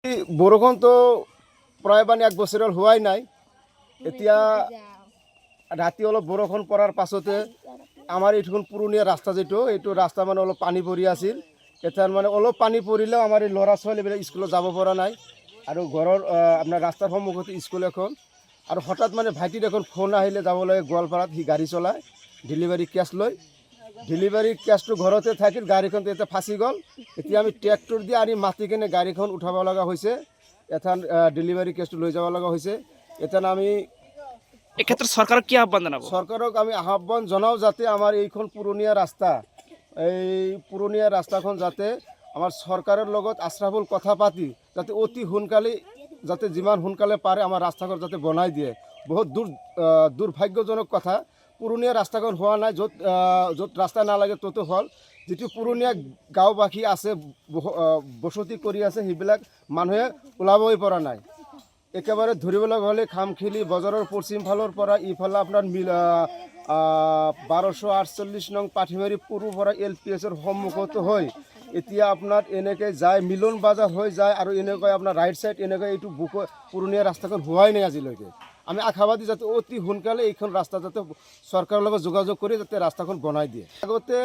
বৰষুণ তো প্ৰায় মানে 1 বছৰ হোৱাই নাই। এতিয়া ৰাতি অলপ বৰষুণ পৰাৰ পাছতে আমাৰ এইখন পুৰণীয়া ৰাস্তা যেটো এইটো ৰাস্তা মানে অলপ পানী পৰি আছিল। এতিয়া মানে অলপ পানী পৰিলেও আমাৰ এই ল'ৰা ছোৱালীবিলাক স্কুলত যাব পৰা নাই আৰু ঘৰৰ আপোনাৰ ৰাস্তাৰ সন্মুখতে স্কুল এখন আৰু হঠাৎ মানে ভাইটিৰ এখন ফোন আহিলে যাব লাগে গোৱালপাৰাত। সি গাড়ী চলায় ডেলিভাৰী কেছ লৈ। ডেলিভাৰী কেছটো ঘৰতে থাকিল, গাড়ীখন এতিয়া ফাঁচি গ'ল। এতিয়া আমি ট্ৰেক্টৰ দি আনি মাতি কিনে গাড়ীখন উঠাব লগা হৈছে। এখন ডেলিভাৰী কেছটো লৈ যাব লগা হৈছে। এতিয়া আমি এই ক্ষেত্ৰত চৰকাৰক কি আহ্বান জনাব? চৰকাৰক আমি আহ্বান জনাওঁ যাতে আমাৰ এইখন পুৰণীয়া ৰাস্তা, এই পুৰণীয়া ৰাস্তাখন যাতে আমাৰ চৰকাৰৰ লগত আশ্ৰাফুল কথা পাতি যাতে অতি সোনকালে যাতে যিমান সোনকালে পাৰে আমাৰ ৰাস্তাখন যাতে বনাই দিয়ে। বহুত দুৰ্ভাগ্যজনক কথা, পুৰণীয়া ৰাস্তাখন হোৱা নাই। য'ত ৰাস্তা নালাগে ত'তো হ'ল। যিটো পুৰণীয়া গাঁওবাসী আছে, বসতি কৰি আছে, সেইবিলাক মানুহে ওলাবই পৰা নাই। একেবাৰে ধৰিবলৈ হ'লে খামখেলি বজাৰৰ পশ্চিম ফালৰ পৰা ইফালে আপোনাৰ 1248 নং পাঠিমাৰী পুৰুৰ পৰা LPSৰ সন্মুখত হৈ এতিয়া আপোনাৰ এনেকৈ যায় মিলন বজাৰ হৈ যায় আৰু এনেকৈ আপোনাৰ ৰাইট চাইড এনেকৈ এইটো পুৰণীয়া ৰাস্তাখন হোৱাই নাই আজিলৈকে। আমি আশাবাদী যাতে অতি সোনকালে এইখন ৰাস্তা যাতে চৰকাৰৰ লগত যোগাযোগ কৰি যাতে ৰাস্তাখন বনাই দিয়ে। আগতে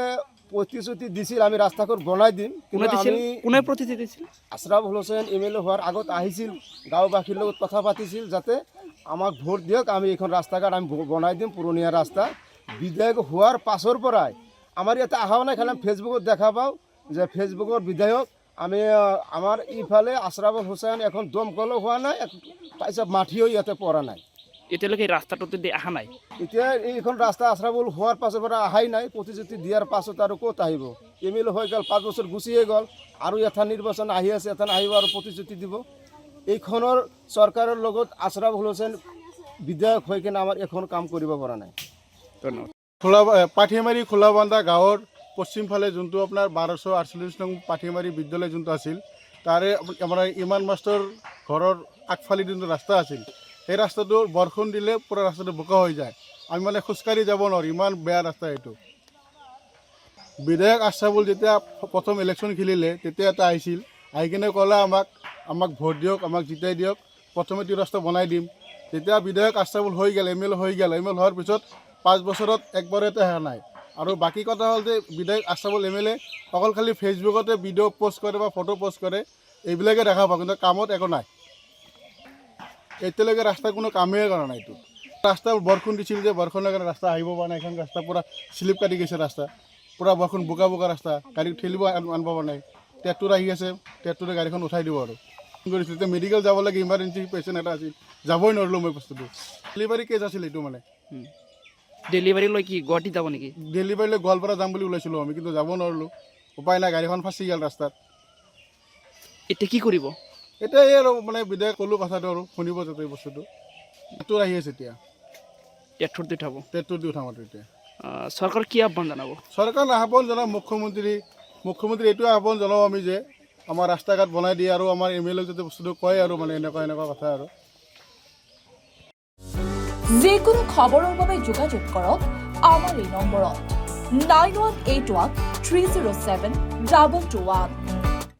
প্ৰতিশ্ৰুতি দিছিল আমি ৰাস্তাখন বনাই দিম, কিন্তু কোনে প্ৰতিশ্ৰুতি দিছিল? আশ্ৰাফুল হুছেইন MLA হোৱাৰ আগত আহিছিল, গাঁওবাসীৰ লগত কথা পাতিছিল যাতে আমাক ভোট দিয়ক, আমি এইখন ৰাস্তা ঘাট আমি বনাই দিম পুৰণীয়া ৰাস্তা। বিধায়ক হোৱাৰ পাছৰ পৰাই আমাৰ ইয়াতে অহাও নাই, খালি ফেচবুকত দেখা পাওঁ যে ফেচবুকৰ বিধায়ক আমি আমাৰ ইফালে আশ্ৰাফুল হুছেইন এখন দমকলো হোৱা নাই, তাৰপিছত মাটিও ইয়াতে পৰা নাই। এতিয়ালৈকে এই ৰাস্তাটোতে অহা নাই। এতিয়া এইখন ৰাস্তা আশ্ৰাফুল হোৱাৰ পাছৰ পৰা অহাই নাই। প্ৰতিশ্ৰুতি দিয়াৰ পাছত আৰু ক'ত আহিব? MLA হৈ গ'ল, 5 বছৰ গুচিয়ে গ'ল, আৰু এটা নিৰ্বাচন আহি আছে, এটা আহিব আৰু প্ৰতিশ্ৰুতি দিব। এইখনৰ চৰকাৰৰ লগত আশ্ৰাফুল হুছেইন বিধায়ক হৈ কিনে আমাৰ এখন কাম কৰিব পৰা নাই। ধন্যবাদ। পাঠিমাৰী খোলাবান্ধা গাঁৱৰ পশ্চিম ফালে যোনটো আপোনাৰ 1248 নং পাঠিমাৰী বিদ্যালয় যোনটো আছিল, তাৰে আমাৰ ইমান মাষ্টৰ ঘৰৰ আগফালে যোনটো ৰাস্তা আছিল, সেই ৰাস্তাটো বৰষুণ দিলে পুৰা ৰাস্তাটো বোকা হৈ যায়। আমি মানে খোজকাঢ়ি যাব নোৱাৰোঁ, ইমান বেয়া ৰাস্তা এইটো। বিধায়ক আশ্ৰাফুল যেতিয়া প্ৰথম ইলেকশ্যন খেলিলে তেতিয়া এটা আহিছিল, আহি কিনে ক'লে আমাক ভোট দিয়ক, আমাক জিতাই দিয়ক, প্ৰথমে এইটো ৰাস্তা বনাই দিম। তেতিয়া বিধায়ক আশ্ৰাফুল হৈ গ'ল, MLA হৈ গ'ল। MLA হোৱাৰ পিছত 5 বছৰত একবাৰো এটা অহা নাই। আৰু বাকী কথা হ'ল যে বিধায়ক আশ্ৰাফুল MLA অকল খালি ফেচবুকতে ভিডিঅ' পষ্ট কৰে বা ফটো পষ্ট কৰে, এইবিলাকে দেখা পাওঁ, কিন্তু কামত একো নাই। এতিয়ালৈকে ৰাস্তা কোনো কামেই কৰা নাই। এইটো ৰাস্তা বৰষুণ দিছিল যে বৰষুণৰ কাৰণে ৰাস্তা আহিব পৰা নাই। এখন ৰাস্তা পূৰা শ্লিপ কাটি গৈছে, ৰাস্তা পূৰা বৰষুণ বোকা ৰাস্তা, গাড়ী ঠেলিব আনিব পৰা নাই। ট্ৰেক্টৰ আহি আছে, ট্ৰেক্টৰে গাড়ীখন উঠাই দিব আৰু কৰিছিল। এতিয়া মেডিকেল যাব লাগে, ইমাৰ্জেঞ্চি পেচেণ্ট এটা আছিল, যাবই নোৱাৰিলোঁ মই। বস্তুটো ডেলিভাৰী কেছ আছিল এইটো, মানে ডেলিভাৰী লৈ কি গুৱাহাটী যাব নেকি? ডেলিভাৰী লৈ গোৱালপাৰা যাম বুলি ওলাইছিলোঁ আমি, কিন্তু যাব নোৱাৰিলোঁ, উপায় নাই, গাড়ীখন ফাঁচি গ'ল ৰাস্তাত। এতিয়া কি কৰিব? এতিয়া এই আৰু মানে বিধায়ক ক'লোঁ কথাটো আৰু শুনিব যাতে বস্তুটো। ট্ৰেক্টৰ আহি আছে, এতিয়া ট্ৰেক্টৰ দি উঠাব। ট্ৰেক্টৰ দি উঠাম আৰু এতিয়া চৰকাৰ কি আহ্বান জনাব? চৰকাৰ আহ্বান জনাওঁ মুখ্যমন্ত্ৰী এইটোৱে আহ্বান জনাওঁ আমি যে আমাৰ ৰাস্তা ঘাট বনাই দিয়ে আৰু আমাৰ MLA যাতে বস্তুটো কয় আৰু মানে এনেকুৱা কথা আৰু। যিকোনো খবৰৰ বাবে যোগাযোগ কৰক আমাৰ এই নম্বৰত 9181 307 221।